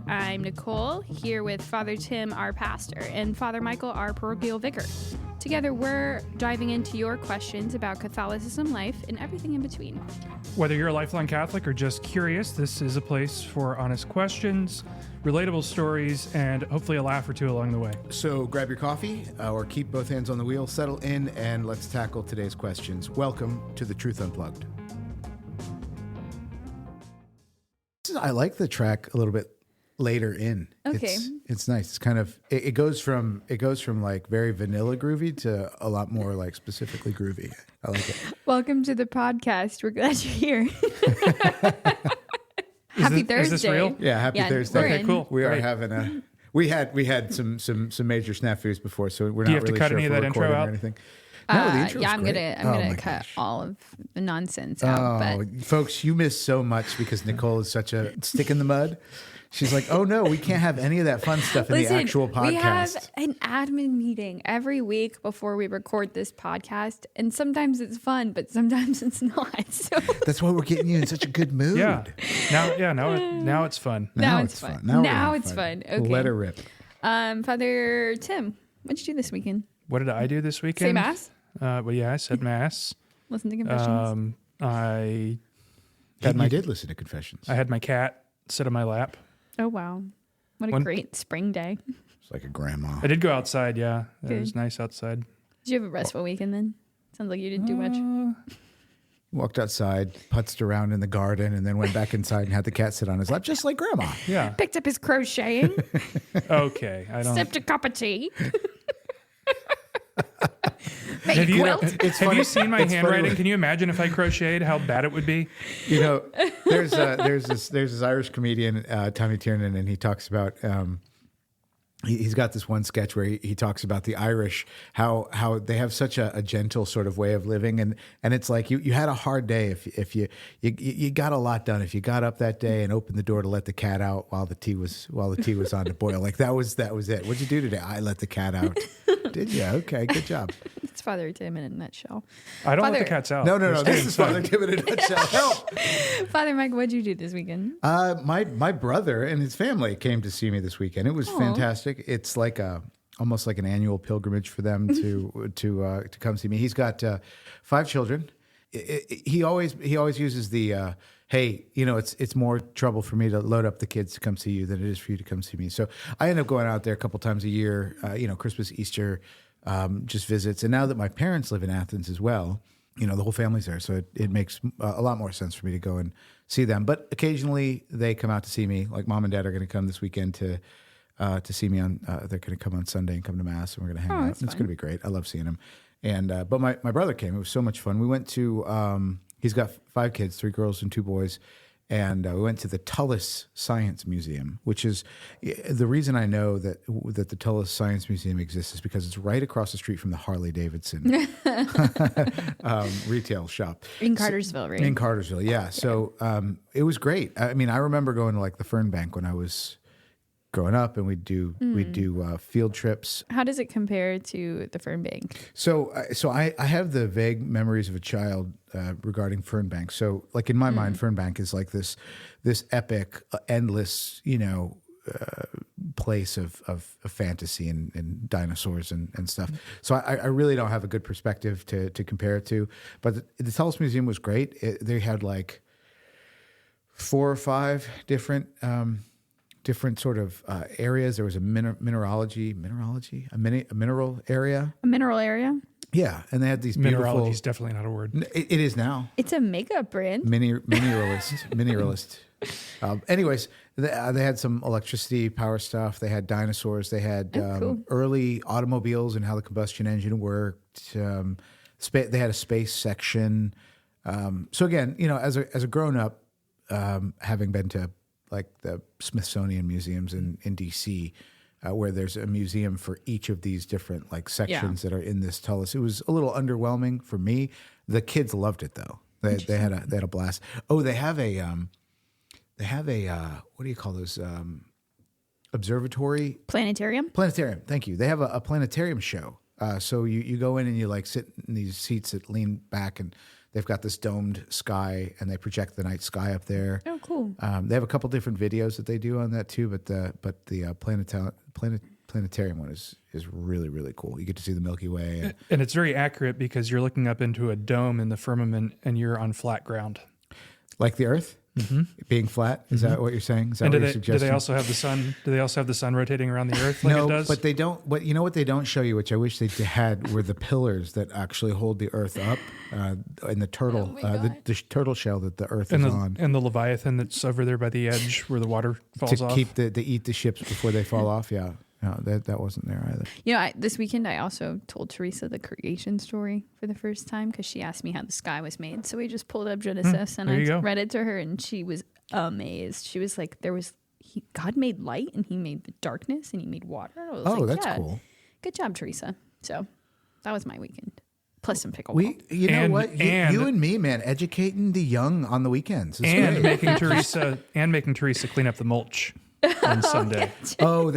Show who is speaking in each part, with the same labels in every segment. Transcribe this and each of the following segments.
Speaker 1: I'm Nicole, here with Father Tim, our pastor, and Father Michael, our parochial vicar. Together, we're diving into your questions about Catholicism, life, and everything in between.
Speaker 2: Whether you're a lifelong Catholic or just curious, this is a place for honest questions, relatable stories, and hopefully a laugh or two along the way.
Speaker 3: So grab your coffee or keep both hands on the wheel, settle in, and let's tackle today's questions. Welcome to The Truth Unplugged. I like the track a little bit later in.
Speaker 1: Okay.
Speaker 3: It's nice. It's kind of it goes from like very vanilla groovy to a lot more like specifically groovy. I like it.
Speaker 1: Welcome to the podcast. We're glad you're here. Happy Thursday.
Speaker 2: Is this real?
Speaker 3: Yeah, happy Thursday.
Speaker 2: Okay, cool.
Speaker 3: We are
Speaker 2: Great.
Speaker 3: having a we had some major snafus before, so we're
Speaker 2: Do you
Speaker 3: not
Speaker 2: have to
Speaker 3: really
Speaker 2: cut
Speaker 3: sure
Speaker 2: any
Speaker 3: if
Speaker 2: of
Speaker 3: we're
Speaker 2: that intro
Speaker 3: recording
Speaker 2: out?
Speaker 3: or anything. No, the intro's
Speaker 1: I'm
Speaker 3: great.
Speaker 1: gonna cut all of the nonsense out.
Speaker 3: Oh,
Speaker 1: But
Speaker 3: folks, you miss so much because Nicole is such a stick in the mud. She's like, oh no, we can't have any of that fun stuff in the actual podcast.
Speaker 1: We have an admin meeting every week before we record this podcast, and sometimes it's fun, but sometimes it's not. So
Speaker 3: That's why we're getting you in such a good mood.
Speaker 2: Yeah. Now it's fun.
Speaker 1: Now it's fun.
Speaker 3: Now,
Speaker 1: Now
Speaker 3: we're
Speaker 1: it's
Speaker 3: having
Speaker 1: fun. Okay.
Speaker 3: Let her rip.
Speaker 1: Father Tim, what'd you do this weekend?
Speaker 2: What did I do this weekend?
Speaker 1: Say mass?
Speaker 2: Well, yeah, I said mass.
Speaker 1: Listen to confessions.
Speaker 2: I
Speaker 3: You did listen to confessions.
Speaker 2: had my cat sit on my lap.
Speaker 1: Oh, wow. What a great spring day.
Speaker 3: It's like a grandma.
Speaker 2: I did go outside, yeah. It
Speaker 1: Good.
Speaker 2: was nice outside.
Speaker 1: Did you have a restful weekend then? Sounds like you didn't do much.
Speaker 3: Walked outside, putzed around in the garden, and then went back inside and had the cat sit on his lap, just like grandma.
Speaker 2: Yeah.
Speaker 1: Picked up his crocheting,
Speaker 2: Okay. I don't.
Speaker 1: sipped a cup of tea.
Speaker 2: Have you,
Speaker 1: quilt?
Speaker 2: have you seen my handwriting? Can you imagine if I crocheted, how bad it would be?
Speaker 3: You know, there's this Irish comedian, Tommy Tiernan, and he talks about he's got this one sketch where he talks about the Irish, how they have such a gentle sort of way of living, and it's like you had a hard day if you got a lot done if you got up that day and opened the door to let the cat out while the tea was on to boil. Like that was it. What'd you do today? I let the cat out. Did you? Okay, good job.
Speaker 1: It's Father Tim in a nutshell.
Speaker 2: I don't let
Speaker 1: Father-
Speaker 2: the cats out.
Speaker 3: No.
Speaker 2: They're
Speaker 3: This
Speaker 2: staying
Speaker 3: is Father Tim in a nutshell. Help.
Speaker 1: Father Mike, what'd you do this weekend?
Speaker 3: My brother and his family came to see me this weekend. It was fantastic. It's like almost like an annual pilgrimage for them to come see me. He's got 5 children. He always uses the hey, you know, it's more trouble for me to load up the kids to come see you than it is for you to come see me. So I end up going out there a couple times a year. Christmas, Easter, just visits. And now that my parents live in Athens as well, you know, the whole family's there. So it makes a lot more sense for me to go and see them. But occasionally they come out to see me. Like mom and dad are going to come this weekend to see me on. They're going to come on Sunday and come to mass, and we're going to hang out. It's going to be great. I love seeing them. And but my brother came. It was so much fun. We went to. He's got 5 kids, 3 girls and 2 boys. And we went to the Tullis Science Museum, which is the reason I know that the Tullis Science Museum exists is because it's right across the street from the Harley Davidson retail shop
Speaker 1: In Cartersville, right?
Speaker 3: in Cartersville. Yeah, okay. So it was great. I mean, I remember going to like the Fern Bank when I was growing up, and we'd do field trips.
Speaker 1: How does it compare to the Fern Bank?
Speaker 3: So I have the vague memories of a child regarding Fern Bank. So like in my mind, Fern Bank is like this epic, endless, place of fantasy and dinosaurs and stuff. So I really don't have a good perspective to compare it to. But the Tullis Museum was great. They had like 4 or 5 different sort of areas. There was a mineral area.
Speaker 1: A mineral area?
Speaker 3: Yeah, and they had these beautiful.
Speaker 2: Mineralogy is definitely not a word.
Speaker 3: It is now.
Speaker 1: It's a makeup brand.
Speaker 3: Mineralist. Anyways, they had some electricity, power stuff. They had dinosaurs. They had
Speaker 1: cool.
Speaker 3: early automobiles and how the combustion engine worked. They had a space section. So again, as a grown up, having been to like the Smithsonian museums in DC, where there's a museum for each of these different like sections that are in this Tullis. It was a little underwhelming for me. The kids loved it though. They had a blast. Oh, they have a what do you call those? Observatory?
Speaker 1: Planetarium?
Speaker 3: Planetarium. Thank you. They have a planetarium show. So you go in and you like sit in these seats that lean back, and They've got this domed sky, and they project the night sky up there.
Speaker 1: Oh, cool.
Speaker 3: They have a couple different videos that they do on that too, but the planetarium one is really, really cool. You get to see the Milky Way.
Speaker 2: And it's very accurate because you're looking up into a dome in the firmament and you're on flat ground.
Speaker 3: Like the Earth being flat. Is that what you're saying? Is that
Speaker 2: And
Speaker 3: what you're suggesting?
Speaker 2: do they also have the sun? Do they also have the sun rotating around the Earth like it does?
Speaker 3: But they don't. But you know what they don't show you, which I wish they had, were the pillars that actually hold the Earth up, and the turtle, the turtle shell that the Earth is on,
Speaker 2: and the Leviathan that's over there by the edge where the water falls
Speaker 3: to
Speaker 2: off.
Speaker 3: keep they eat the ships before they fall off. Yeah. No, that wasn't there either.
Speaker 1: You know, this weekend I also told Teresa the creation story for the first time because she asked me how the sky was made. So we just pulled up Genesis and I read it to her, and she was amazed. She was like, God made light, and he made the darkness, and he made water. I was like,
Speaker 3: that's cool.
Speaker 1: Good job, Teresa. So that was my weekend. Plus some pickleball.
Speaker 3: Know what? You and me, man, educating the young on the weekends. It's
Speaker 2: and
Speaker 3: great.
Speaker 2: making Teresa clean up the mulch on Sunday.
Speaker 3: Oh,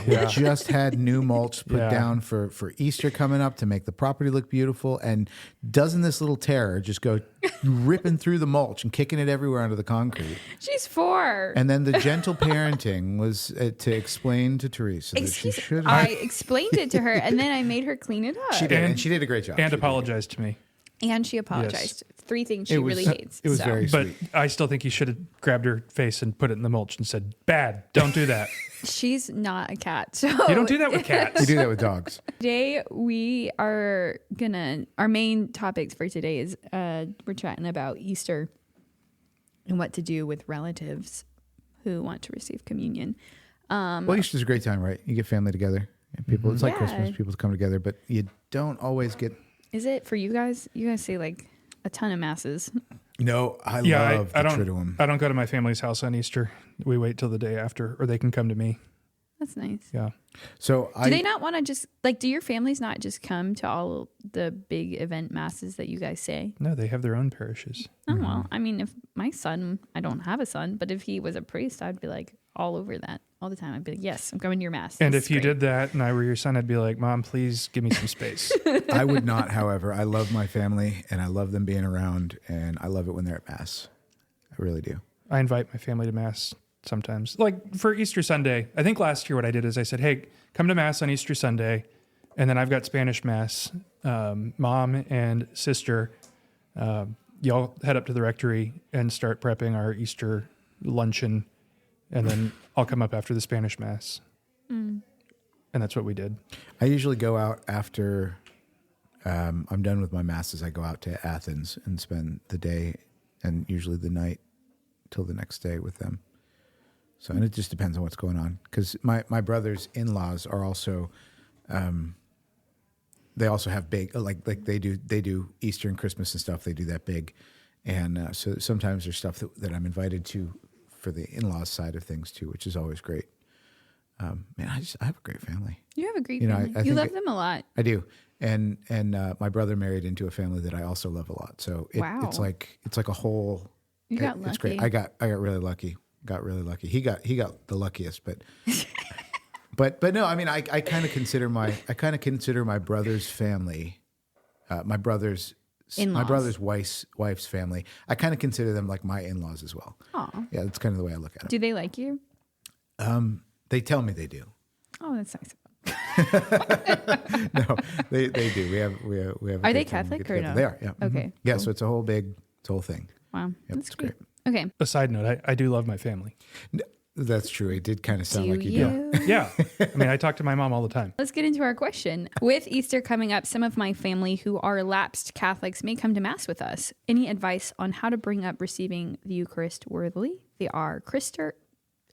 Speaker 3: we just had new mulch put down for Easter coming up to make the property look beautiful. And doesn't this little terror just go ripping through the mulch and kicking it everywhere onto the concrete?
Speaker 1: She's 4.
Speaker 3: And then the gentle parenting was to explain to Teresa that she should.
Speaker 1: I explained it to her, and then I made her clean it up.
Speaker 3: She did, and she did a great job.
Speaker 2: And apologized to me.
Speaker 1: And she apologized.
Speaker 2: Yes.
Speaker 1: 3 things she really hates.
Speaker 3: It was very
Speaker 2: But
Speaker 3: sweet.
Speaker 2: I still think you should have grabbed her face and put it in the mulch and said, "Bad, don't do that."
Speaker 1: She's not a cat. So
Speaker 2: You don't do that with cats.
Speaker 3: We do that with dogs.
Speaker 1: Today we are our main topics for today is we're chatting about Easter and what to do with relatives who want to receive communion.
Speaker 3: Well, Easter's a great time, right? You get family together. And people, it's like Christmas. People come together, but you don't always get.
Speaker 1: Is it for you guys? You guys say like a ton of masses.
Speaker 3: No, I love the Triduum.
Speaker 2: I don't go to my family's house on Easter. We wait till the day after, or they can come to me.
Speaker 1: That's nice.
Speaker 2: Yeah.
Speaker 3: So
Speaker 1: do they not want to just do your families not just come to all the big event masses that you guys say?
Speaker 2: No, they have their own parishes.
Speaker 1: Oh, well, I mean, if my son, I don't have a son, but if he was a priest, I'd be like all over that all the time. I'd be like, yes, I'm going to your mass.
Speaker 2: And if you did that and I were your son, I'd be like, Mom, please give me some space.
Speaker 3: I would not, however. I love my family and I love them being around and I love it when they're at mass. I really do.
Speaker 2: I invite my family to mass sometimes. Like for Easter Sunday, I think last year what I did is I said, hey, come to mass on Easter Sunday. And then I've got Spanish mass. Mom and sister, y'all head up to the rectory and start prepping our Easter luncheon. And then I'll come up after the Spanish mass. And that's what we did.
Speaker 3: I usually go out after I'm done with my masses. I go out to Athens and spend the day and usually the night till the next day with them. So, and it just depends on what's going on. Because my brother's in-laws are also, they also have big, like they do Easter and Christmas and stuff. They do that big. And so sometimes there's stuff that I'm invited to for the in-laws side of things too, which is always great. Man, I have a great family.
Speaker 1: You have a great family. You love them a lot.
Speaker 3: I do. And my brother married into a family that I also love a lot. So it's like a whole.
Speaker 1: You got lucky.
Speaker 3: It's great. I got really lucky. Got really lucky. He got the luckiest, but but no. I mean, I kind of consider my brother's family, my brother's wife's family. I kind of consider them like my in-laws as well.
Speaker 1: Aw.
Speaker 3: Yeah, that's kind of the way I look at it.
Speaker 1: Do they like you?
Speaker 3: They tell me they do.
Speaker 1: Oh, that's nice.
Speaker 3: No, they do. We have.
Speaker 1: Are they Catholic or no?
Speaker 3: They are. Yeah.
Speaker 1: Okay.
Speaker 3: Yeah.
Speaker 1: Cool.
Speaker 3: So it's a whole thing.
Speaker 1: Wow,
Speaker 3: Yep,
Speaker 1: that's
Speaker 3: it's great.
Speaker 1: Okay.
Speaker 2: A side note, I do love my family.
Speaker 3: That's true. It did kind of sound
Speaker 1: Do
Speaker 3: like you
Speaker 1: you?
Speaker 3: do.
Speaker 2: Yeah. I mean, I talk to my mom all the time.
Speaker 1: Let's get into our question. With Easter coming up, some of my family who are lapsed Catholics may come to Mass with us. Any advice on how to bring up receiving the Eucharist worthily? They are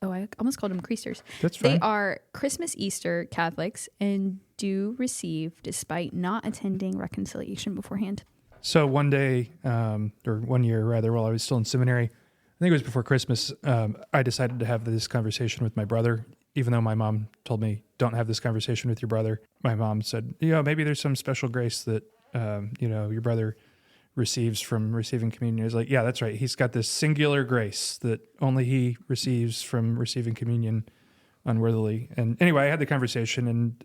Speaker 1: I almost called them Creasters.
Speaker 2: That's fine.
Speaker 1: They are Christmas Easter Catholics and do receive despite not attending reconciliation beforehand.
Speaker 2: So one day, or 1 year rather, while I was still in seminary, I think it was before Christmas, I decided to have this conversation with my brother, even though my mom told me, don't have this conversation with your brother. My mom said, maybe there's some special grace that, your brother receives from receiving communion. I was like, yeah, that's right. He's got this singular grace that only he receives from receiving communion unworthily. And anyway, I had the conversation and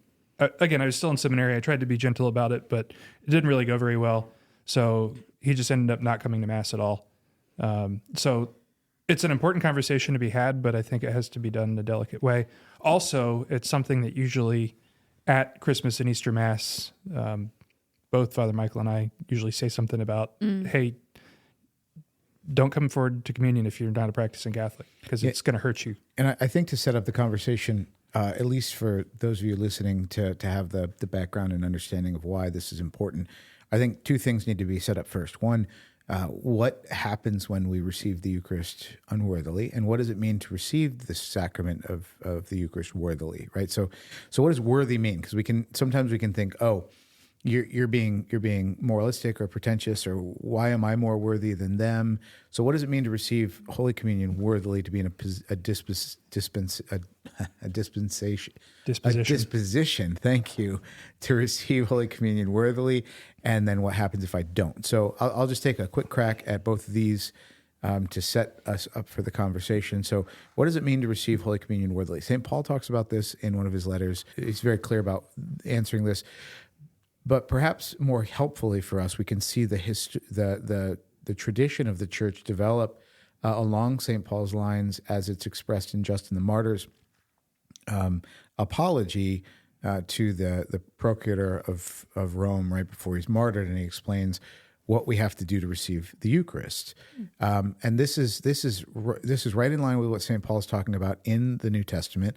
Speaker 2: again, I was still in seminary. I tried to be gentle about it, but it didn't really go very well. So he just ended up not coming to Mass at all. So it's an important conversation to be had, but I think it has to be done in a delicate way. Also, it's something that usually at Christmas and Easter Mass, both Father Michael and I usually say something about, hey, don't come forward to communion if you're not a practicing Catholic, because it's going to hurt you.
Speaker 3: And I think to set up the conversation, at least for those of you listening, to have the background and understanding of why this is important, I think two things need to be set up first. One, what happens when we receive the Eucharist unworthily, and what does it mean to receive the sacrament of the Eucharist worthily, right? So what does worthy mean? Because sometimes we can think, oh, you're being moralistic or pretentious, or why am I more worthy than them? So what does it mean to receive Holy Communion worthily, to be in a disposition, thank you, to receive Holy Communion worthily, and then what happens if I don't? So I'll just take a quick crack at both of these to set us up for the conversation. So what does it mean to receive Holy Communion worthily? St. Paul talks about this in one of his letters. He's very clear about answering this. But perhaps more helpfully for us, we can see the tradition of the Church develop along St. Paul's lines as it's expressed in Justin the Martyr's apology to the procurator of Rome right before he's martyred, and he explains what we have to do to receive the Eucharist. And this is right in line with what St. Paul is talking about in the New Testament,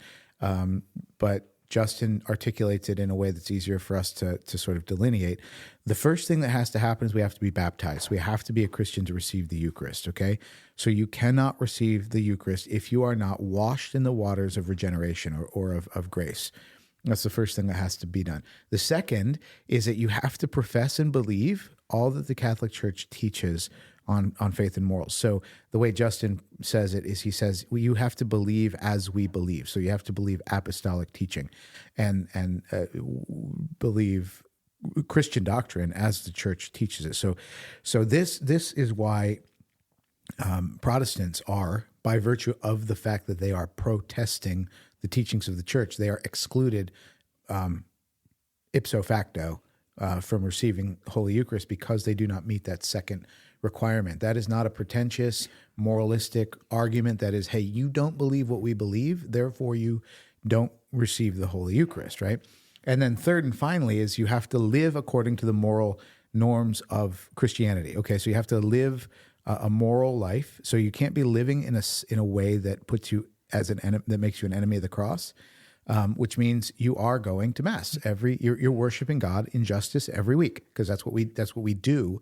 Speaker 3: but Justin articulates it in a way that's easier for us to sort of delineate. The first thing that has to happen is we have to be baptized. We have to be a Christian to receive the Eucharist, okay? So you cannot receive the Eucharist if you are not washed in the waters of regeneration or of grace. That's the first thing that has to be done. The second is that you have to profess and believe all that the Catholic Church teaches on faith and morals. So the way Justin says it is, he says, well, you have to believe as we believe. So you have to believe apostolic teaching and believe Christian doctrine as the Church teaches it. So this is why Protestants are, by virtue of the fact that they are protesting the teachings of the Church, they are excluded ipso facto from receiving Holy Eucharist because they do not meet that second requirement. That is not a pretentious, moralistic argument that is, hey, you don't believe what we believe, therefore you don't receive the Holy Eucharist, right? And then third and finally is you have to live according to the moral norms of Christianity. Okay, so you have to live a moral life. So you can't be living in a way that puts you as that makes you an enemy of the cross, which means you are going to Mass you're worshiping God in justice every week, because that's what we do.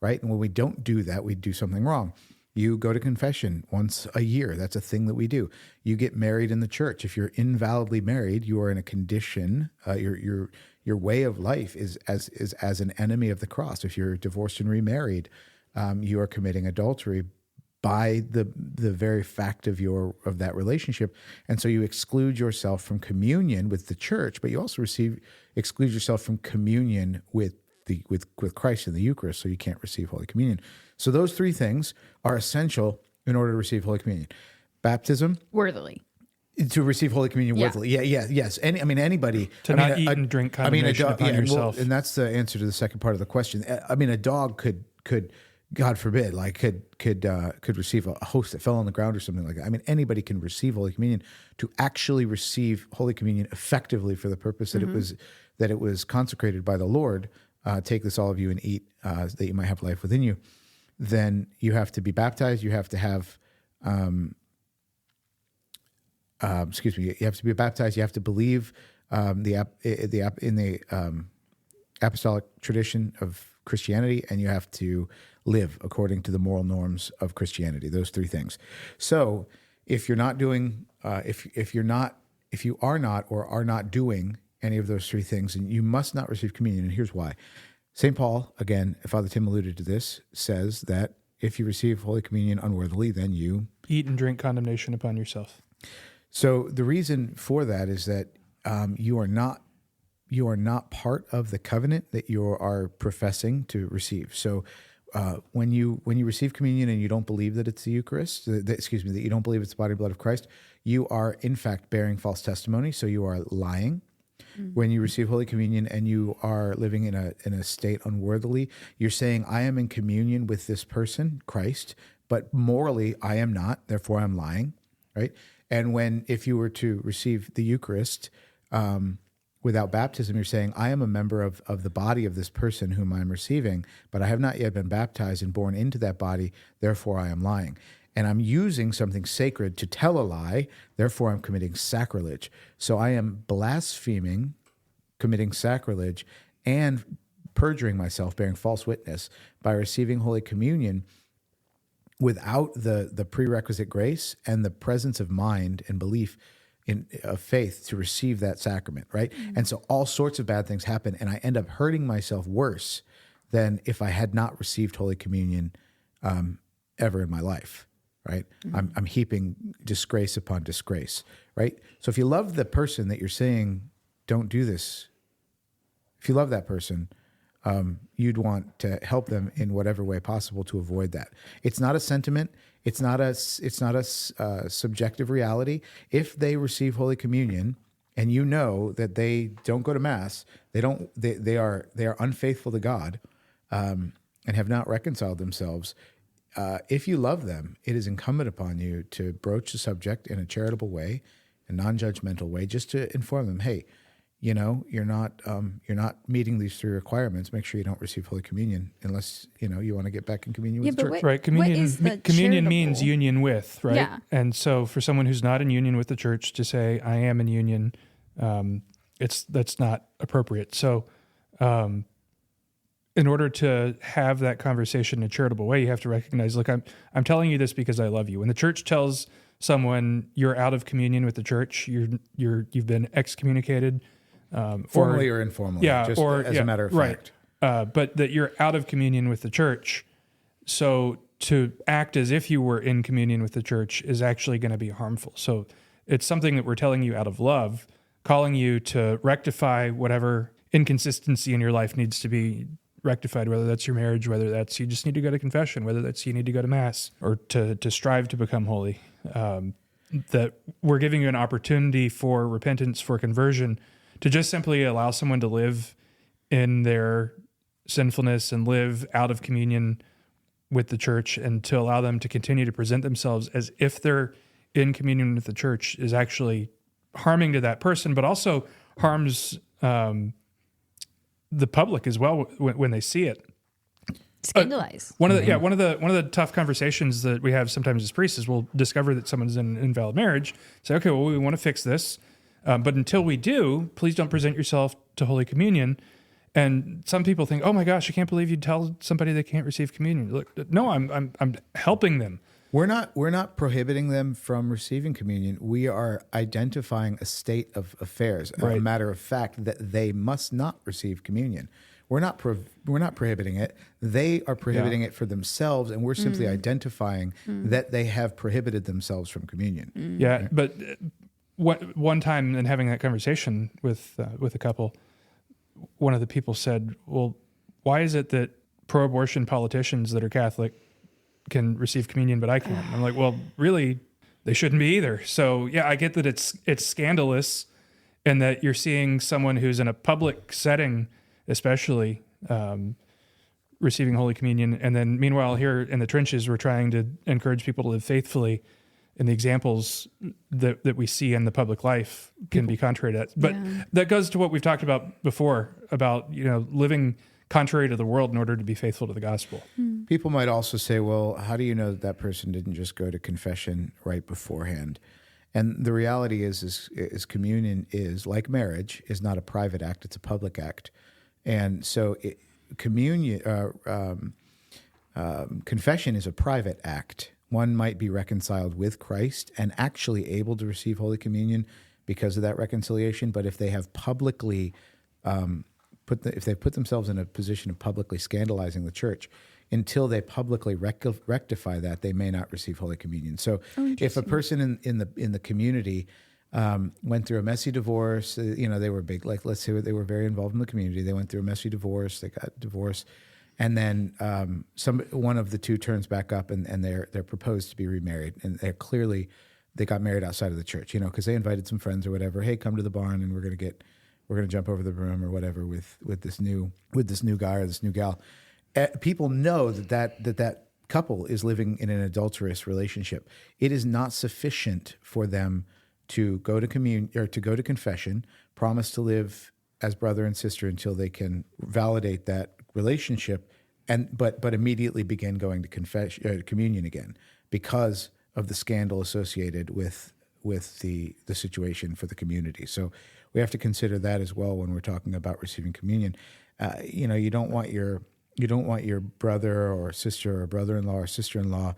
Speaker 3: Right? And when we don't do that, we do something wrong. You go to confession once a year. That's a thing that we do. You get married in the Church. If you're invalidly married, you are in a condition, your way of life is as an enemy of the cross. If you're divorced and remarried, you are committing adultery by the very fact of that relationship. And so you exclude yourself from communion with the Church, but you also exclude yourself from communion with Christ in the Eucharist, so you can't receive Holy Communion. So those three things are essential in order to receive Holy Communion. Baptism.
Speaker 1: Worthily.
Speaker 3: To receive Holy Communion worthily. Yes. Anybody.
Speaker 2: Not eat and drink condemnation upon yourself.
Speaker 3: And that's the answer to the second part of the question. I mean, a dog could God forbid, could receive a host that fell on the ground or something like that. I mean, anybody can receive Holy Communion. To actually receive Holy Communion effectively for the purpose that it was consecrated by the Lord, take this, all of you, and eat, that you might have life within you, then you have to be baptized. You have to have, you have to be baptized. You have to believe in the apostolic tradition of Christianity, and you have to live according to the moral norms of Christianity. Those three things. So if you're not doing, if you are not or are not doing any of those three things, and you must not receive communion. And here's why. St. Paul, again, Father Tim alluded to this, says that if you receive Holy Communion unworthily, then you
Speaker 2: eat and drink condemnation upon yourself.
Speaker 3: So the reason for that is that you are not part of the covenant that you are professing to receive. So when you receive communion and you don't believe that it's the Eucharist, that you don't believe it's the body and blood of Christ, you are in fact bearing false testimony. So you are lying. When you receive Holy Communion and you are living in a state unworthily, you're saying, I am in communion with this person, Christ, but morally I am not, therefore I'm lying, right? And if you were to receive the Eucharist without baptism, you're saying, I am a member of the body of this person whom I'm receiving, but I have not yet been baptized and born into that body, therefore I am lying. And I'm using something sacred to tell a lie, therefore I'm committing sacrilege. So I am blaspheming, committing sacrilege, and perjuring myself, bearing false witness by receiving Holy Communion without the prerequisite grace and the presence of mind and belief of faith to receive that sacrament, right? And so all sorts of bad things happen, and I end up hurting myself worse than if I had not received Holy Communion ever in my life, right? I'm heaping disgrace upon disgrace, right? So if you love the person that you're saying, don't do this, if you love that person, you'd want to help them in whatever way possible to avoid that. It's not a sentiment. It's not a subjective reality. If they receive Holy Communion and you know that they don't go to Mass, they are unfaithful to God, and have not reconciled themselves. If you love them, it is incumbent upon you to broach the subject in a charitable way, a non-judgmental way, just to inform them, hey, you're not meeting these 3 requirements. Make sure you don't receive Holy Communion unless you want to get back in communion with the church.
Speaker 2: Right. Communion means union with, right? Yeah. And so for someone who's not in union with the church to say, I am in union, that's not appropriate. So in order to have that conversation in a charitable way, you have to recognize, look, I'm telling you this because I love you. When the church tells someone you're out of communion with the church, you've been excommunicated,
Speaker 3: formally or informally, just as a matter of fact.
Speaker 2: But that you're out of communion with the church. So to act as if you were in communion with the church is actually going to be harmful. So it's something that we're telling you out of love, calling you to rectify whatever inconsistency in your life needs to be rectified, whether that's your marriage, whether that's you just need to go to confession, whether that's you need to go to Mass, or to strive to become holy. That we're giving you an opportunity for repentance, for conversion, to just simply allow someone to live in their sinfulness and live out of communion with the church, and to allow them to continue to present themselves as if they're in communion with the church is actually harming to that person, but also harms the public as well when they see it.
Speaker 1: Scandalize.
Speaker 2: One of the tough conversations that we have sometimes as priests is we'll discover that someone's in an invalid marriage. Say, okay, well, we want to fix this, but until we do, please don't present yourself to Holy Communion. And some people think, oh my gosh, I can't believe you'd tell somebody they can't receive communion. Look, no, I'm helping them.
Speaker 3: We're not prohibiting them from receiving communion. We are identifying a state of affairs, a matter of fact that they must not receive communion. We're not prohibiting it. They are prohibiting it for themselves, and we're simply identifying that they have prohibited themselves from communion.
Speaker 2: Yeah, but one time in having that conversation with a couple, one of the people said, well, why is it that pro-abortion politicians that are Catholic can receive communion, but I can't? I'm like, well, really, they shouldn't be either. So yeah, I get that it's scandalous, and that you're seeing someone who's in a public setting, especially, receiving Holy Communion, and then meanwhile here in the trenches, we're trying to encourage people to live faithfully, and the examples that we see in the public life can be contrary to that. But that goes to what we've talked about before, about living contrary to the world in order to be faithful to the gospel.
Speaker 3: People might also say, well, how do you know that person didn't just go to confession right beforehand? And the reality is communion is, like marriage, is not a private act, it's a public act. And so confession is a private act. One might be reconciled with Christ and actually able to receive Holy Communion because of that reconciliation. But if they have publicly if they put themselves in a position of publicly scandalizing the church, until they publicly rectify that, they may not receive Holy Communion. So if a person in the community went through a messy divorce, they were big, like let's say they were very involved in the community, they went through a messy divorce, they got divorced, and then one of the two turns back up and they're proposed to be remarried, and they got married outside of the church, because they invited some friends or whatever. Hey, come to the barn and we're going to get we're going to jump over the broom or whatever with this new guy or this new gal. People know that couple is living in an adulterous relationship. It is not sufficient for them to go to communion or to go to confession, promise to live as brother and sister until they can validate that relationship, but immediately begin going to communion again because of the scandal associated with the situation for the community. So we have to consider that as well when we're talking about receiving communion. You don't want your brother or sister or brother-in-law or sister-in-law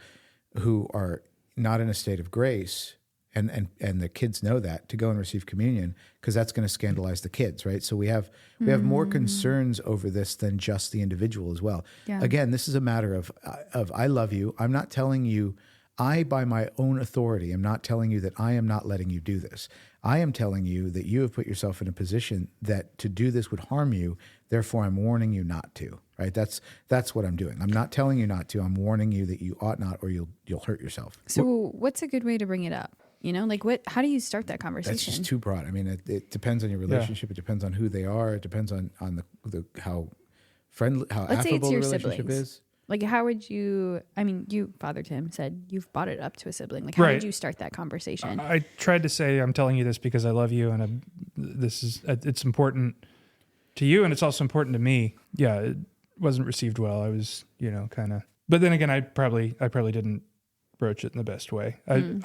Speaker 3: who are not in a state of grace, and the kids know that, to go and receive communion, because that's going to scandalize the kids, right? So we have more concerns over this than just the individual as well. Yeah. Again, this is a matter of I love you. I'm not telling you, by my own authority, am not telling you that I am not letting you do this. I am telling you that you have put yourself in a position that to do this would harm you. Therefore, I'm warning you not to. Right? That's what I'm doing. I'm not telling you not to. I'm warning you that you ought not, or you'll hurt yourself.
Speaker 1: So, what's a good way to bring it up? How do you start that conversation?
Speaker 3: That's just too broad. I mean, it depends on your relationship. Yeah. It depends on who they are. It depends on the how friendly, how
Speaker 1: Let's
Speaker 3: affable
Speaker 1: say it's
Speaker 3: the
Speaker 1: your
Speaker 3: relationship
Speaker 1: siblings.
Speaker 3: is.
Speaker 1: Like, how would you? I mean, Father Tim said you've brought it up to a sibling. Like, how would you start that conversation?
Speaker 2: I tried to say, I'm telling you this because I love you, and it's important to you, and it's also important to me. Yeah, it wasn't received well. I was, kind of. But then again, I probably didn't broach it in the best way. I don't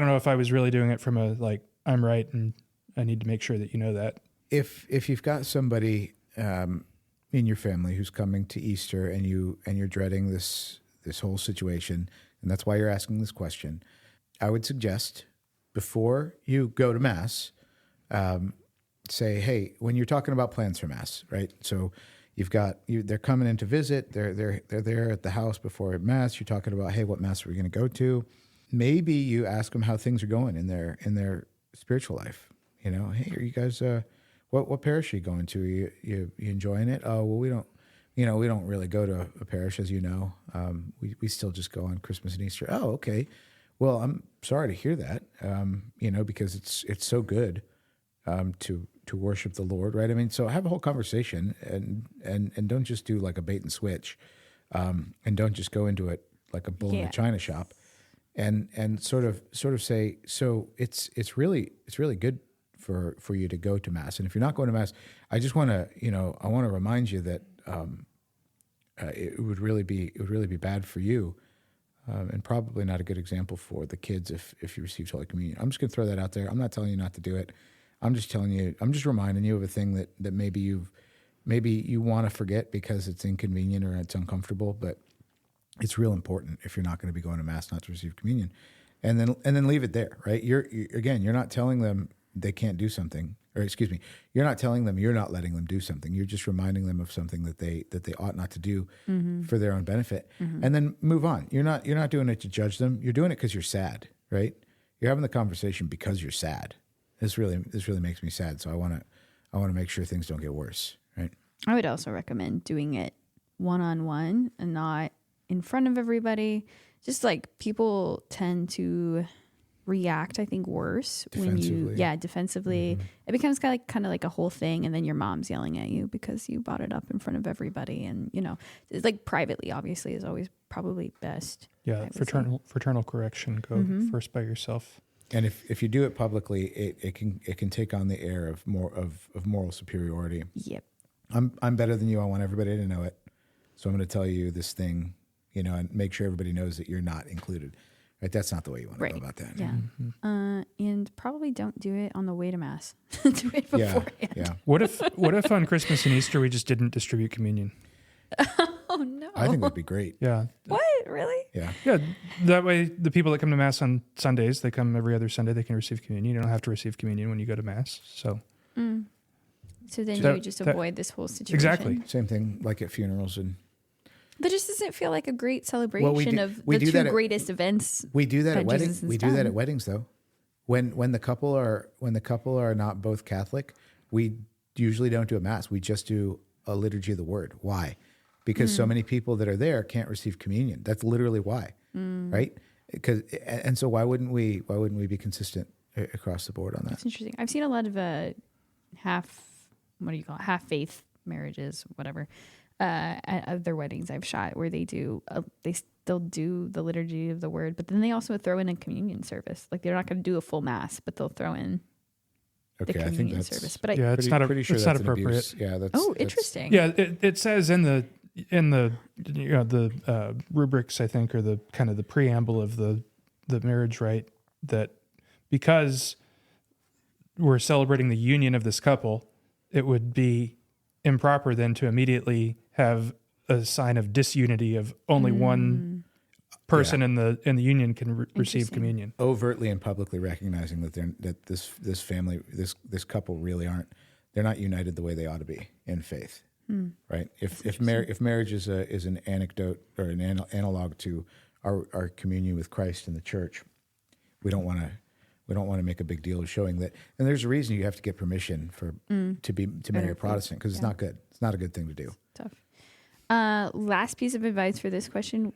Speaker 2: know if I was really doing it from a like, I'm right and I need to make sure that you know that.
Speaker 3: If you've got somebody in your family who's coming to Easter and you're dreading this whole situation, and that's why you're asking this question, I would suggest before you go to Mass, say, hey, when you're talking about plans for Mass, right? So they're coming in to visit. They're there at the house before Mass. You're talking about, hey, what Mass are we going to go to? Maybe you ask them how things are going in their spiritual life. Hey, are you guys? What parish are you going to? Are you enjoying it? Oh, well, we don't really go to a parish, as you know. We still just go on Christmas and Easter. Oh, okay. Well, I'm sorry to hear that. Because it's so good to worship the Lord, right? I mean, so have a whole conversation and don't just do like a bait and switch, and don't just go into it like a bull in a china shop, and sort of say, so it's really good for you to go to Mass, and if you're not going to Mass, I just want to I want to remind you that it would really be bad for you, and probably not a good example for the kids if you received Holy Communion. I'm just going to throw that out there. I'm not telling you not to do it. I'm just reminding you of a thing that maybe you want to forget because it's inconvenient or it's uncomfortable, but it's real important if you're not going to be going to Mass not to receive communion, and then leave it there, right? You're not telling them they can't do something, or excuse me, you're not telling them you're not letting them do something. You're just reminding them of something that they ought not to do for their own benefit, and then move on. You're not doing it to judge them. You're doing it because you're sad, right? You're having the conversation because you're sad. This really makes me sad. So I want to make sure things don't get worse, right?
Speaker 1: I would also recommend doing it one-on-one and not in front of everybody. Just like people tend to react, I think, worse defensively. Defensively. Mm-hmm. It becomes kind of like a whole thing, and then your mom's yelling at you because you brought it up in front of everybody, and it's like privately, obviously, is always probably best.
Speaker 2: Yeah, fraternal correction. Go first by yourself.
Speaker 3: And if you do it publicly, it can take on the air of moral superiority.
Speaker 1: Yep.
Speaker 3: I'm better than you. I want everybody to know it. So I'm going to tell you this thing, and make sure everybody knows that you're not included. Right? That's not the way you want to go about that.
Speaker 1: Yeah. Mm-hmm. And probably don't do it on the way to Mass. Do it beforehand.
Speaker 3: Yeah.
Speaker 2: What if on Christmas and Easter we just didn't distribute communion?
Speaker 1: Oh no!
Speaker 3: I think that'd be great.
Speaker 2: Yeah.
Speaker 1: What? Really?
Speaker 3: Yeah.
Speaker 2: Yeah. That way, the people that come to Mass on Sundays, they come every other Sunday. They can receive communion. You don't have to receive communion when you go to Mass. So.
Speaker 1: So then you just avoid this whole situation.
Speaker 2: Exactly.
Speaker 3: Same thing like at funerals and.
Speaker 1: But just doesn't feel like a great celebration of the two greatest events.
Speaker 3: We do that at weddings. We do that at weddings, though. When the couple are not both Catholic, we usually don't do a Mass. We just do a liturgy of the Word. Why? Because so many people that are there can't receive communion. That's literally why, right? So why wouldn't we be consistent across the board on that.
Speaker 1: That's interesting. I've seen a lot of half faith marriages, whatever, at other weddings I've shot where they still do the liturgy of the word, but then they also throw in a communion service. Like they're not going to do a full mass, but they'll throw in the communion service. But
Speaker 2: it's not appropriate.
Speaker 3: Abuse. Yeah, that's
Speaker 1: interesting.
Speaker 2: Yeah, it says in the rubrics, I think, or the kind of the preamble of the marriage rite, that because we're celebrating the union of this couple, it would be improper then to immediately have a sign of disunity of only one person in the union can receive communion.
Speaker 3: Overtly and publicly recognizing that this family, this couple really they're not united the way they ought to be in faith. Right? If marriage is an anecdote or an analog to our communion with Christ in the church, we don't want to make a big deal of showing that. And there's a reason you have to get permission to marry a Protestant, because it's not good. It's not a good thing to do.
Speaker 1: Tough. Last piece of advice for this question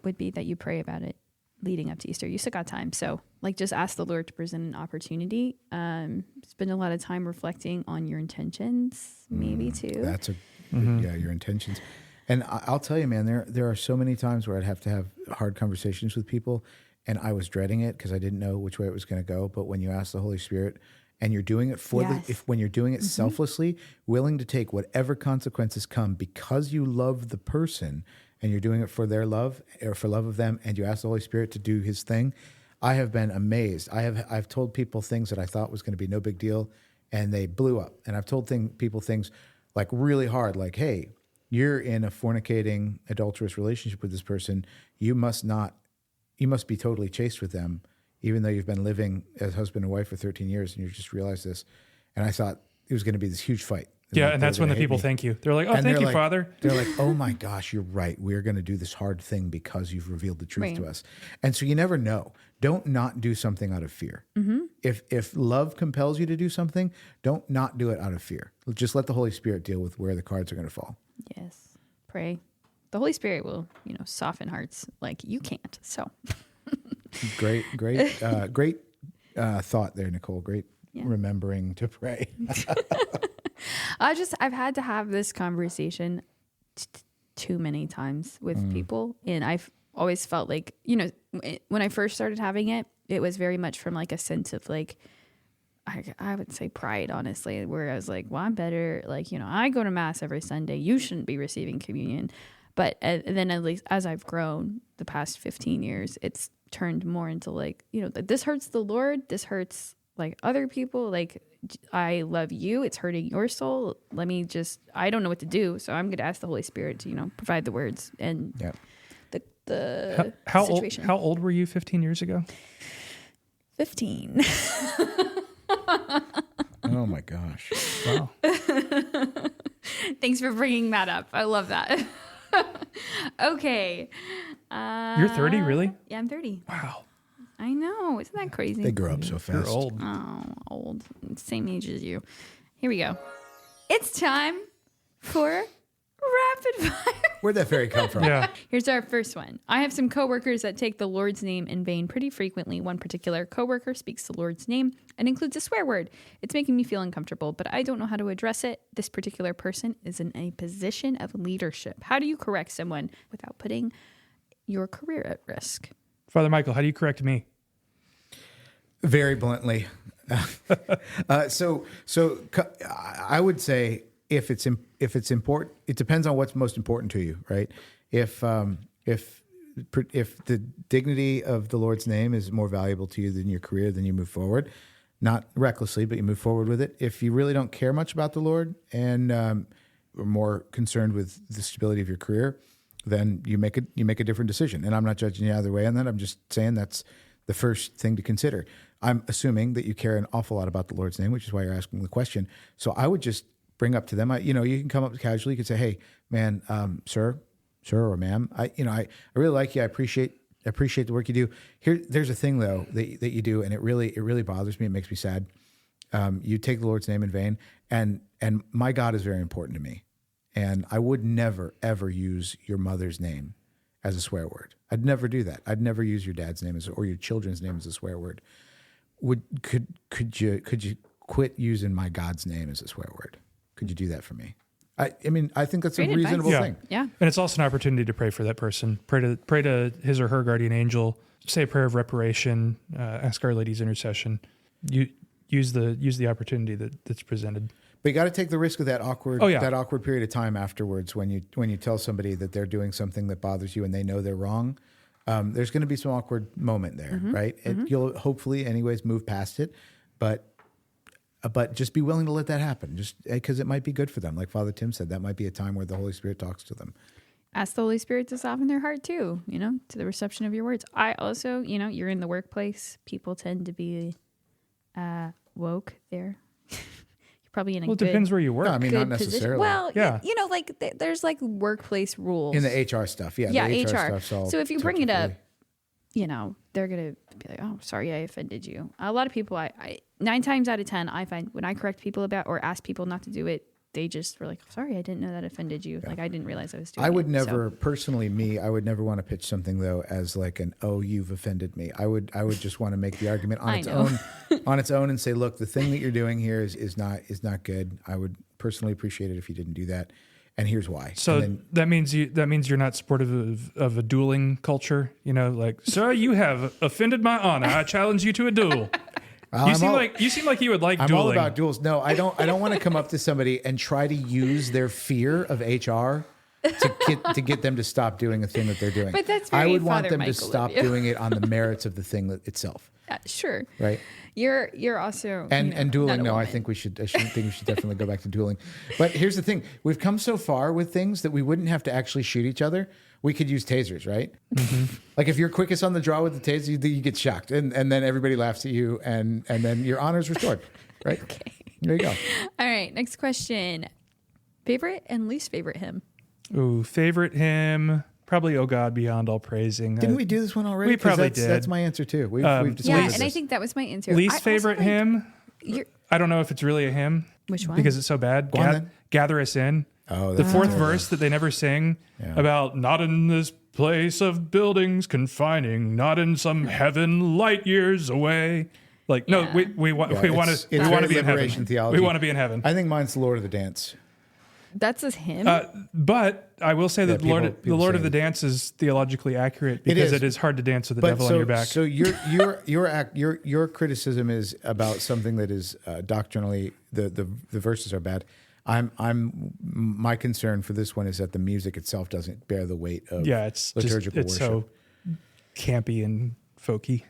Speaker 1: would be that you pray about it leading up to Easter. You still got time, so just ask the Lord to present an opportunity. Spend a lot of time reflecting on your intentions, maybe too.
Speaker 3: That's your intentions. And I'll tell you, man, there are so many times where I'd have to have hard conversations with people, and I was dreading it because I didn't know which way it was going to go. But when you ask the Holy Spirit, and you're doing it when you're doing it selflessly, willing to take whatever consequences come because you love the person, and you're doing it for their love or for love of them, and you ask the Holy Spirit to do His thing, I have been amazed. I've told people things that I thought was going to be no big deal, and they blew up. And I've told people things like really hard, like, hey, you're in a fornicating, adulterous relationship with this person. You must be totally chaste with them, even though you've been living as husband and wife for 13 years, and you just realized this. And I thought it was going to be this huge fight.
Speaker 2: Yeah, and that's when the people thank you. They're like, oh, thank you, Father.
Speaker 3: They're like, oh my gosh, you're right. We're going to do this hard thing because you've revealed the truth to us. And so you never know. Don't not do something out of fear. Mm-hmm. If love compels you to do something, don't not do it out of fear. Just let the Holy Spirit deal with where the cards are going to fall.
Speaker 1: Yes. Pray. The Holy Spirit will, soften hearts like you can't. So
Speaker 3: great thought there, Nicole. Great remembering to pray.
Speaker 1: I've had to have this conversation too many times with people, and I've always felt like, when I first started having it, it was very much from like a sense of like, I would say pride, honestly, where I was like, well, I'm better. Like, I go to mass every Sunday. You shouldn't be receiving communion. But then at least as I've grown the past 15 years, it's turned more into like, this hurts the Lord. This hurts like other people. Like, I love you. It's hurting your soul. I don't know what to do. So I'm going to ask the Holy Spirit to, provide the words and the situation.
Speaker 2: How old were you 15 years ago?
Speaker 1: 15.
Speaker 3: Oh my gosh.
Speaker 2: Wow.
Speaker 1: Thanks for bringing that up. I love that. Okay.
Speaker 2: You're 30, really?
Speaker 1: Yeah, I'm 30.
Speaker 2: Wow.
Speaker 1: I know. Isn't that crazy?
Speaker 3: They grow up so fast.
Speaker 2: You're old.
Speaker 1: Oh, old. Same age as you. Here we go. It's time for rapid fire.
Speaker 3: Where'd that fairy come from?
Speaker 2: Yeah.
Speaker 1: Here's our first one. I have some coworkers that take the Lord's name in vain pretty frequently. One particular coworker speaks the Lord's name and includes a swear word. It's making me feel uncomfortable, but I don't know how to address it. This particular person is in a position of leadership. How do you correct someone without putting your career at risk?
Speaker 2: Father Michael, how do you correct me?
Speaker 3: Very bluntly. So I would say if it's important, it depends on what's most important to you, right? If the dignity of the Lord's name is more valuable to you than your career, then you move forward, not recklessly, but you move forward with it. If you really don't care much about the Lord and are more concerned with the stability of your career, then you make a different decision. And I'm not judging you either way on that. I'm just saying that's the first thing to consider. I'm assuming that you care an awful lot about the Lord's name, which is why you're asking the question. So I would just bring up to them, you can come up casually. You could say, hey, man, sir or ma'am, I really like you. I appreciate the work you do. There's a thing though that you do, and it really bothers me. It makes me sad. You take the Lord's name in vain, and my God is very important to me. And I would never, ever use your mother's name as a swear word. I'd never do that. I'd never use your dad's name or your children's name as a swear word. Could you quit using my God's name as a swear word? Could you do that for me? I mean, I think that's
Speaker 1: Great
Speaker 3: a reasonable
Speaker 1: advice.
Speaker 3: thing.
Speaker 1: Yeah.
Speaker 2: And it's also an opportunity to pray for that person. Pray to his or her guardian angel. Say a prayer of reparation. Ask Our Lady's intercession. Use the opportunity that's presented.
Speaker 3: But you got to take the risk of that awkward
Speaker 2: Oh, yeah.
Speaker 3: that awkward period of time afterwards when you tell somebody that they're doing something that bothers you and they know they're wrong. There's going to be some awkward moment there, right? And you'll hopefully, anyways, move past it, but just be willing to let that happen, just because it might be good for them. Like Father Tim said, that might be a time where the Holy Spirit talks to them.
Speaker 1: Ask the Holy Spirit to soften their heart too, to the reception of your words. I also, you're in the workplace. People tend to be woke there. You're probably in a
Speaker 2: Well, it depends where you work.
Speaker 3: No, I mean, not
Speaker 1: Position.
Speaker 3: necessarily.
Speaker 1: Well,
Speaker 2: Yeah.
Speaker 1: there's like workplace rules.
Speaker 3: In the HR stuff, yeah.
Speaker 1: Yeah,
Speaker 3: the
Speaker 1: HR.
Speaker 3: stuff's all
Speaker 1: So if you bring it up,
Speaker 3: technically-
Speaker 1: they're going to be like, oh, sorry, I offended you. A lot of people, I 9 times out of 10, I find when I correct people about or ask people not to do it, they just were like, sorry, I didn't know that offended you. Yeah. Like, I didn't realize I was doing it.
Speaker 3: I would never, personally, I would never want to pitch something, though, as like you've offended me. I would just want to make the argument on its own and say, look, the thing that you're doing here is not good. I would personally appreciate it if you didn't do that. And here's why.
Speaker 2: So that means you're not supportive of a dueling culture. Like, sir, you have offended my honor. I challenge you to a duel. You seem like you would like
Speaker 3: I'm
Speaker 2: dueling.
Speaker 3: all about duels. No, I don't want to come up to somebody and try to use their fear of HR to get them to stop doing a thing that they're doing.
Speaker 1: But that's very
Speaker 3: I would want
Speaker 1: Father
Speaker 3: them
Speaker 1: Michael
Speaker 3: to stop
Speaker 1: of you.
Speaker 3: doing it on the merits of the thing itself.
Speaker 1: Sure.
Speaker 3: Right.
Speaker 1: You're also
Speaker 3: and dueling. No, I
Speaker 1: woman.
Speaker 3: think we should definitely go back to dueling. But here's the thing: we've come so far with things that we wouldn't have to actually shoot each other. We could use tasers, right? Mm-hmm. Like if you're quickest on the draw with the taser, you get shocked, and then everybody laughs at you, and then your honor's restored, right?
Speaker 1: Okay.
Speaker 3: There you go.
Speaker 1: All right. Next question: favorite and least favorite hymn.
Speaker 2: Ooh, favorite hymn. Probably, "Oh God, Beyond All Praising."
Speaker 3: Didn't we do this one already?
Speaker 2: We probably did.
Speaker 3: That's my answer too. We've discussed
Speaker 1: Yeah,
Speaker 3: this.
Speaker 1: and I think that was my answer.
Speaker 2: Least favorite hymn. I don't know if it's really a hymn.
Speaker 1: Which one?
Speaker 2: Because it's so bad.
Speaker 3: Go on, then.
Speaker 2: Gather Us In.
Speaker 3: Oh,
Speaker 2: the
Speaker 3: that's
Speaker 2: fourth
Speaker 3: terrible.
Speaker 2: verse that they never sing about not in this place of buildings confining, not in some heaven light years away. Like, no, we want to be in heaven.
Speaker 3: Theology.
Speaker 2: We want to be in heaven.
Speaker 3: I think mine's the Lord of the Dance.
Speaker 1: That's a hymn.
Speaker 2: But I will say that
Speaker 3: people
Speaker 2: the Lord of
Speaker 3: say
Speaker 2: the Dance is theologically accurate because it is hard to dance with the devil on your back.
Speaker 3: So your criticism is about something that is doctrinally the verses are bad. My concern for this one is that the music itself doesn't bear the weight of liturgical worship.
Speaker 2: So campy and folky.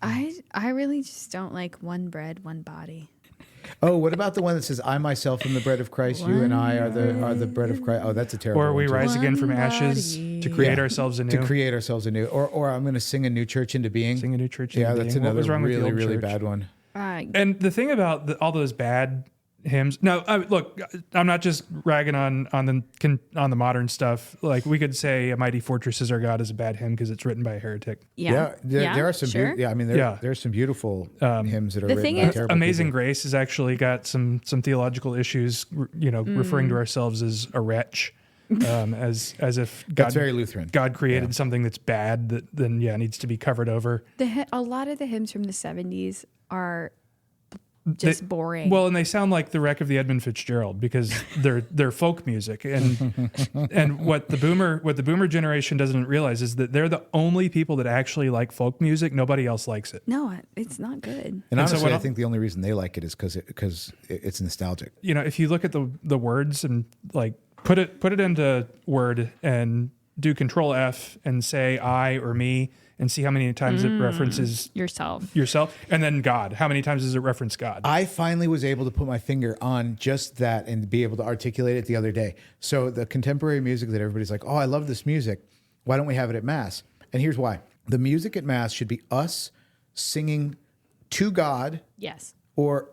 Speaker 1: I really just don't like one bread, one body.
Speaker 3: Oh, what about the one that says, "I myself am the bread of Christ, you and I are the bread of Christ"? Oh, that's a terrible one.
Speaker 2: Or we
Speaker 3: too.
Speaker 2: rise again from ashes to create ourselves anew.
Speaker 3: To create ourselves anew. Or I'm going to sing a new church into being.
Speaker 2: Sing a new church into being.
Speaker 3: Yeah, that's another
Speaker 2: What was wrong with the
Speaker 3: really,
Speaker 2: old
Speaker 3: really
Speaker 2: church?
Speaker 3: bad one.
Speaker 2: And the thing about all those bad hymns. No, look, I'm not just ragging on the modern stuff. Like we could say "A Mighty Fortress Is Our God" is a bad hymn because it's written by a heretic.
Speaker 3: There are some.
Speaker 1: Sure.
Speaker 3: There are some beautiful hymns that are written by terrible
Speaker 2: Amazing
Speaker 3: people.
Speaker 2: Grace has actually got some theological issues. Referring to ourselves as a wretch, as if God,
Speaker 3: that's very Lutheran.
Speaker 2: God created something that's bad that then needs to be covered over.
Speaker 1: A lot of the hymns from the 70s are just boring.
Speaker 2: Well, and they sound like the wreck of the Edmund Fitzgerald because they're folk music, and what the boomer generation doesn't realize is that they're the only people that actually like folk music. Nobody else likes it.
Speaker 1: No, it's not good.
Speaker 3: And honestly, I think the only reason they like it is because it's nostalgic.
Speaker 2: If you look at the words and like put it into Word and do Control F and say I or me. And see how many times it references yourself, and then God. How many times does it reference God?
Speaker 3: I finally was able to put my finger on just that and be able to articulate it the other day. So the contemporary music that everybody's like, "Oh, I love this music. Why don't we have it at Mass?" And here's why: the music at Mass should be us singing to God,
Speaker 1: yes,
Speaker 3: or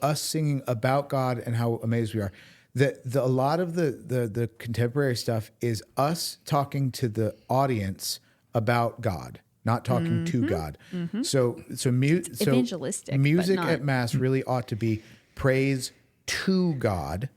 Speaker 3: us singing about God and how amazed we are. A lot of the contemporary stuff is us talking to the audience about God, not talking to God. Mm-hmm. So
Speaker 1: evangelistic.
Speaker 3: Music
Speaker 1: but not.
Speaker 3: at Mass really ought to be praise to God,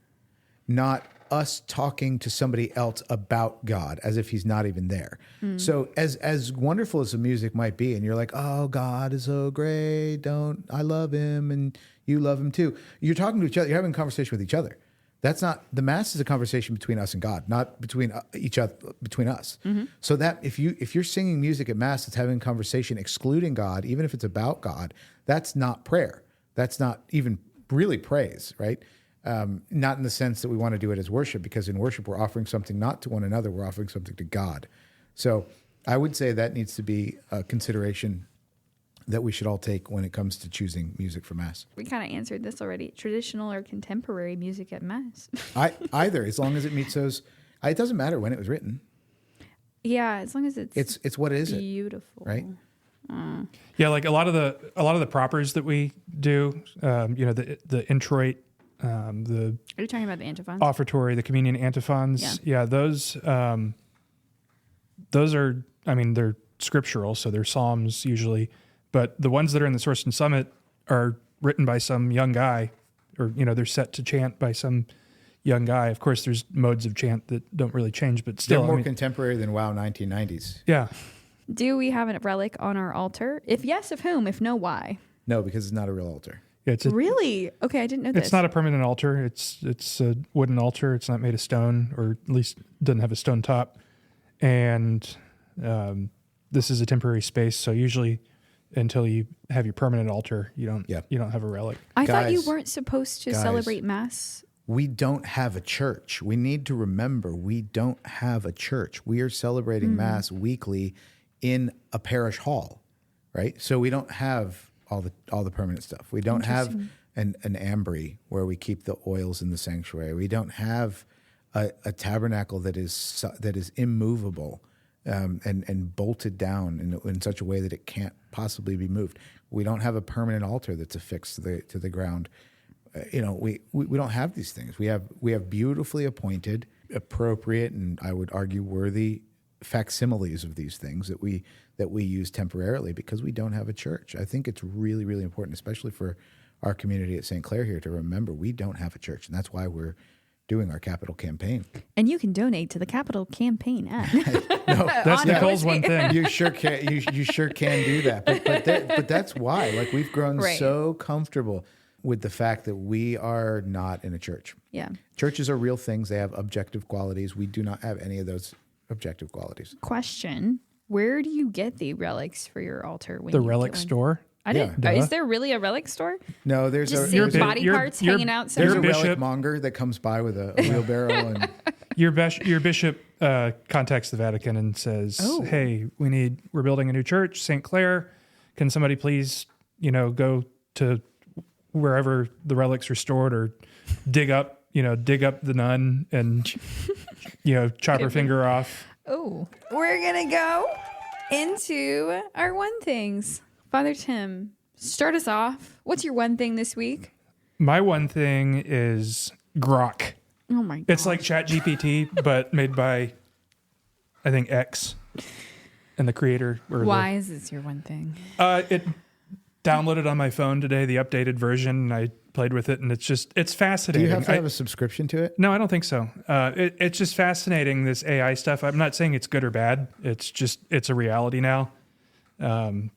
Speaker 3: not us talking to somebody else about God as if he's not even there. So as wonderful as the music might be, and you're like, oh, God is so great. I love him and you love him too. You're talking to each other. You're having a conversation with each other. That's not, the Mass is a conversation between us and God, not between each other, between us. So that if you're singing music at Mass that's having a conversation excluding God, even if it's about God, that's not prayer. That's not even really praise, right? Not in the sense that we want to do it as worship, because in worship we're offering something not to one another, we're offering something to God. So I would say that needs to be a consideration that we should all take when it comes to choosing music for Mass.
Speaker 1: We kind of answered this already. Traditional or contemporary music at Mass?
Speaker 3: Either, as long as it meets those. It doesn't matter when it was written.
Speaker 1: Yeah, as long as
Speaker 3: it's what is
Speaker 1: beautiful,
Speaker 3: it, right?
Speaker 2: Yeah, like a lot of the propers that we do, the introit,
Speaker 1: Are you talking about the antiphons?
Speaker 2: Offertory, the communion antiphons. Yeah, those are, they're scriptural, so they're psalms usually. But the ones that are in the Source and Summit are written by some young guy, or, they're set to chant by some young guy. Of course, there's modes of chant that don't really change, but still.
Speaker 3: They're more contemporary than WOW 1990s.
Speaker 2: Yeah.
Speaker 1: Do we have a relic on our altar? If yes, of whom? If no, why?
Speaker 3: No, because it's not a real altar.
Speaker 2: Yeah,
Speaker 1: really? Okay, I didn't know this.
Speaker 2: It's not a permanent altar. It's a wooden altar. It's not made of stone, or at least doesn't have a stone top. And this is a temporary space, so usually until you have your permanent altar, you don't have a relic.
Speaker 1: I thought you weren't supposed to celebrate Mass.
Speaker 3: We don't have a church. We need to remember we don't have a church. We are celebrating Mass weekly in a parish hall, right? So we don't have all the permanent stuff. We don't have an ambry where we keep the oils in the sanctuary. We don't have a tabernacle that is immovable and bolted down in such a way that it can't possibly be moved. We don't have a permanent altar that's affixed to the ground. We don't have these things. We have beautifully appointed, appropriate, and I would argue worthy facsimiles of these things that we use temporarily because we don't have a church. I think it's really, really important, especially for our community at St. Clair here, to remember we don't have a church, and that's why we're doing our capital campaign.
Speaker 1: And you can donate to the capital campaign at.
Speaker 2: No, that's Nicole's one thing.
Speaker 3: You sure can. You sure can do that. But that's why. Like, we've grown so comfortable with the fact that we are not in a church.
Speaker 1: Yeah.
Speaker 3: Churches are real things. They have objective qualities. We do not have any of those objective qualities.
Speaker 1: Question: where do you get the relics for your altar?
Speaker 2: The relic store.
Speaker 1: I didn't. Is there really a relic store?
Speaker 3: No, there's
Speaker 1: just body parts hanging out somewhere.
Speaker 3: There's a relic monger that comes by with a wheelbarrow. And
Speaker 2: your bishop contacts the Vatican and says, "Hey, we're building a new church, St. Clair. Can somebody please, go to wherever the relics are stored, or dig up the nun and chop her finger off."
Speaker 1: Oh, we're gonna go into our one things. Father Tim, start us off. What's your one thing this week?
Speaker 2: My one thing is Grok.
Speaker 1: Oh my god.
Speaker 2: It's like ChatGPT, but made by, I think, X and the creator.
Speaker 1: Why is this your one thing?
Speaker 2: It downloaded on my phone today, the updated version, and I played with it, and it's fascinating.
Speaker 3: Do you have to have a subscription to it?
Speaker 2: No, I don't think so. It's just fascinating, this AI stuff. I'm not saying it's good or bad. It's a reality now.
Speaker 1: I'm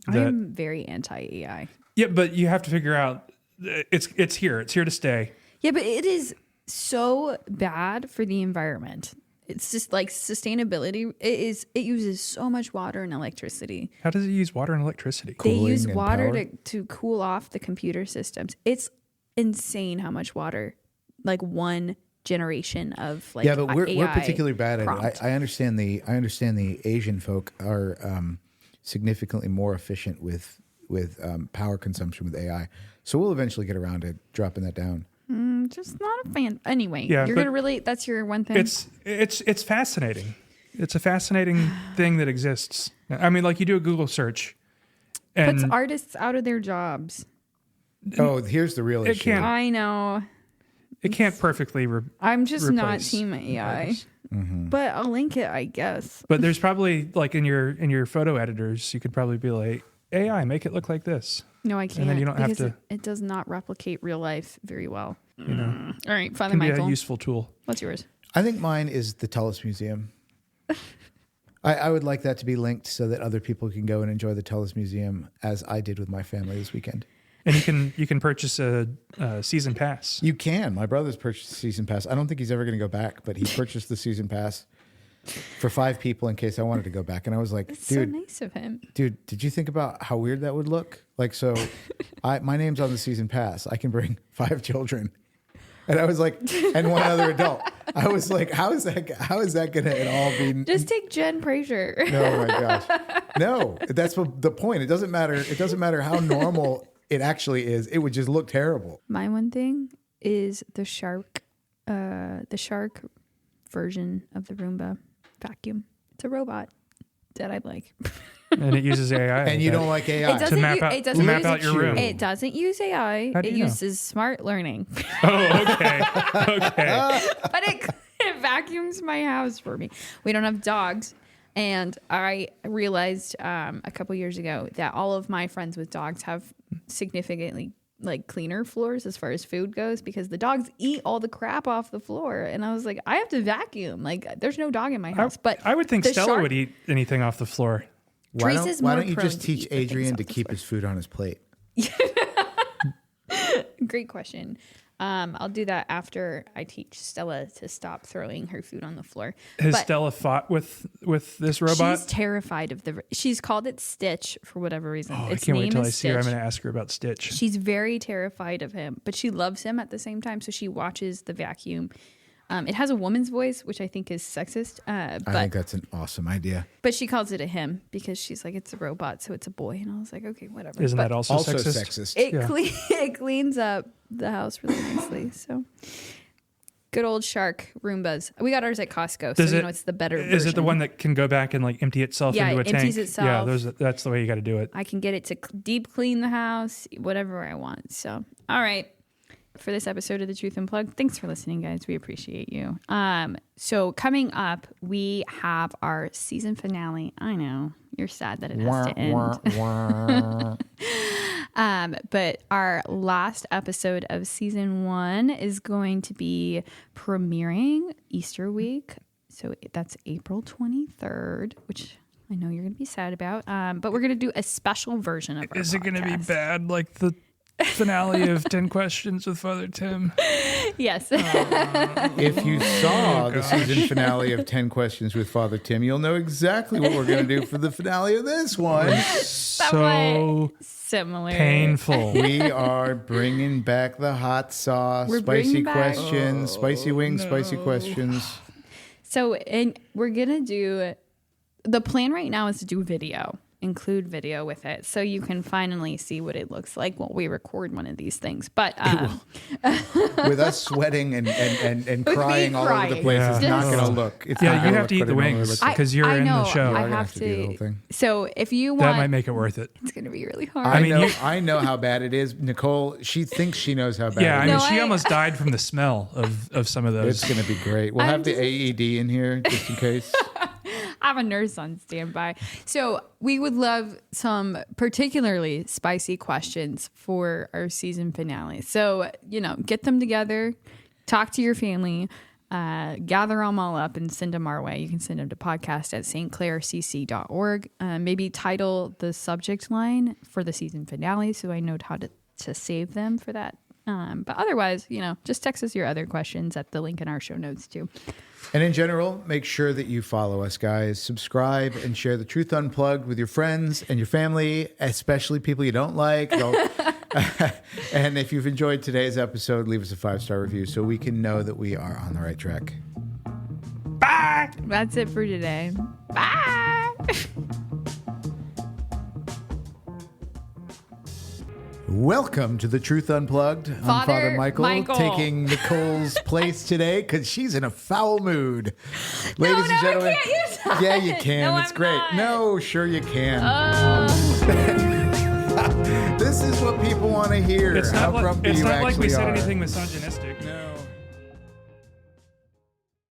Speaker 1: very anti-AI.
Speaker 2: Yeah, but you have to figure out it's here. It's here to stay.
Speaker 1: Yeah, but it is so bad for the environment. It's just like sustainability. It uses so much water and electricity.
Speaker 2: How does it use water and electricity?
Speaker 1: They use water to cool off the computer systems. It's insane how much water, like one generation of like
Speaker 3: but we're
Speaker 1: AI
Speaker 3: particularly bad
Speaker 1: prompt.
Speaker 3: at it. I understand the Asian folk are significantly more efficient with power consumption with AI. So we'll eventually get around to dropping that down.
Speaker 1: Just not a fan. Anyway,
Speaker 2: yeah,
Speaker 1: you're gonna really. That's your one thing.
Speaker 2: It's fascinating. It's a fascinating thing that exists. I mean, like, you do a Google search, and
Speaker 1: puts artists out of their jobs.
Speaker 3: Oh, here's the real issue.
Speaker 1: I know.
Speaker 2: It can't perfectly.
Speaker 1: I'm just not team AI.
Speaker 3: Mm-hmm.
Speaker 1: But I'll link it, I guess.
Speaker 2: But there's probably, like, in your photo editors, you could probably be like, AI, make it look like this.
Speaker 1: No, I can't.
Speaker 2: And then you don't have to.
Speaker 1: It does not replicate real life very well.
Speaker 2: All
Speaker 1: right, Father
Speaker 2: can
Speaker 1: Michael.
Speaker 2: be a useful tool.
Speaker 1: What's yours?
Speaker 3: I think mine is the Tullis Museum. I would like that to be linked so that other people can go and enjoy the Tullis Museum as I did with my family this weekend.
Speaker 2: And you can purchase a season pass.
Speaker 3: You can. My brother's purchased a season pass. I don't think he's ever going to go back, but he purchased the season pass for 5 people in case I wanted to go back. And I was like,
Speaker 1: That's
Speaker 3: dude,
Speaker 1: so nice of him.
Speaker 3: Dude, did you think about how weird that would look? Like, so my name's on the season pass. I can bring 5 children. And I was like, and 1 other adult. I was like, how is that going to at all be?
Speaker 1: Just take Jen Fraser.
Speaker 3: Oh my gosh. No, that's the point. It doesn't matter. It doesn't matter how normal it actually is. It would just look terrible.
Speaker 1: My one thing is the shark version of the Roomba vacuum. It's a robot that I like.
Speaker 2: And it uses AI.
Speaker 3: And you don't like AI.
Speaker 2: To map out your room.
Speaker 1: It doesn't use AI. It uses smart learning.
Speaker 2: Oh, okay. Okay.
Speaker 1: But it vacuums my house for me. We don't have dogs. And I realized a couple years ago that all of my friends with dogs have significantly cleaner floors as far as food goes because the dogs eat all the crap off the floor. And I was like, I have to vacuum. Like, there's no dog in my house. But
Speaker 2: I would think Stella would eat anything off the floor.
Speaker 3: Why don't you just teach Adrian to keep his food on his plate?
Speaker 1: Great question. I'll do that after I teach Stella to stop throwing her food on the floor.
Speaker 2: Has Stella fought with this robot?
Speaker 1: She's terrified of she's called it Stitch for whatever reason.
Speaker 2: Oh, I can't wait till I see her. I'm going to ask her about Stitch.
Speaker 1: She's very terrified of him, but she loves him at the same time. So she watches the vacuum. It has a woman's voice, which I think is sexist.
Speaker 3: I think that's an awesome idea.
Speaker 1: But she calls it a him because she's like, it's a robot, so it's a boy. And I was like, okay, whatever.
Speaker 2: Isn't that also sexist?
Speaker 1: It cleans up the house really nicely. So good old shark Roombas. We got ours at Costco, so it's the better version.
Speaker 2: Is it the one that can go back and empty itself into a tank?
Speaker 1: Yeah, it empties itself.
Speaker 2: Yeah, that's the way you got to do it.
Speaker 1: I can get it to deep clean the house, whatever I want. So, all right. For this episode of The Truth Unplugged. Thanks for listening, guys. We appreciate you. So coming up, we have our season finale. I know you're sad that it has to end. But our last episode of season 1 is going to be premiering Easter week. So that's April 23rd, which I know you're going to be sad about. But we're going to do a special version of our
Speaker 2: Is it going to be
Speaker 1: podcast.
Speaker 2: bad like the finale of 10 Questions with Father Tim?
Speaker 1: Yes.
Speaker 3: If you saw the season finale of 10 Questions with Father Tim, you'll know exactly what we're going to do for the finale of this one.
Speaker 2: So
Speaker 1: similar.
Speaker 2: Painful.
Speaker 3: We are bringing back the hot sauce, spicy questions, spicy wings, spicy questions.
Speaker 1: So we're going to do, the plan right now is to do video. Include video with it so you can finally see what it looks like when we record one of these things. But
Speaker 3: with us sweating and crying all over the place, it's not going to look.
Speaker 2: You have to eat the wings because you're in the show.
Speaker 1: I have to do the whole thing. So if you want,
Speaker 2: that might make it worth it.
Speaker 1: It's going to be really hard.
Speaker 3: I know how bad it is. Nicole, she thinks she knows how bad.
Speaker 2: Yeah, I mean, she almost died from the smell of some of those.
Speaker 3: It's going to be great. We'll have the AED in here just in case.
Speaker 1: I have a nurse on standby. So we would love some particularly spicy questions for our season finale. So, get them together, talk to your family, gather them all up and send them our way. You can send them to podcast@stclaircc.org. Maybe title the subject line for the season finale so I know how to save them for that. But otherwise, just text us your other questions at the link in our show notes too.
Speaker 3: And in general, make sure that you follow us, guys. Subscribe and share The Truth Unplugged with your friends and your family, especially people you don't like. And if you've enjoyed today's episode, leave us a 5-star review so we can know that we are on the right track.
Speaker 2: Bye!
Speaker 1: That's it for today. Bye!
Speaker 3: Welcome to The Truth Unplugged. I'm Father Michael, taking Nicole's place today because she's in a foul mood. Ladies and gentlemen.
Speaker 1: I can't use that.
Speaker 3: Yeah, you can.
Speaker 1: No,
Speaker 3: it's great.
Speaker 1: not.
Speaker 3: No, sure you can. This is what people want to hear.
Speaker 2: It's not
Speaker 3: How grumpy
Speaker 2: it's
Speaker 3: you
Speaker 2: not like we
Speaker 3: actually
Speaker 2: said
Speaker 3: are.
Speaker 2: anything misogynistic.
Speaker 3: No.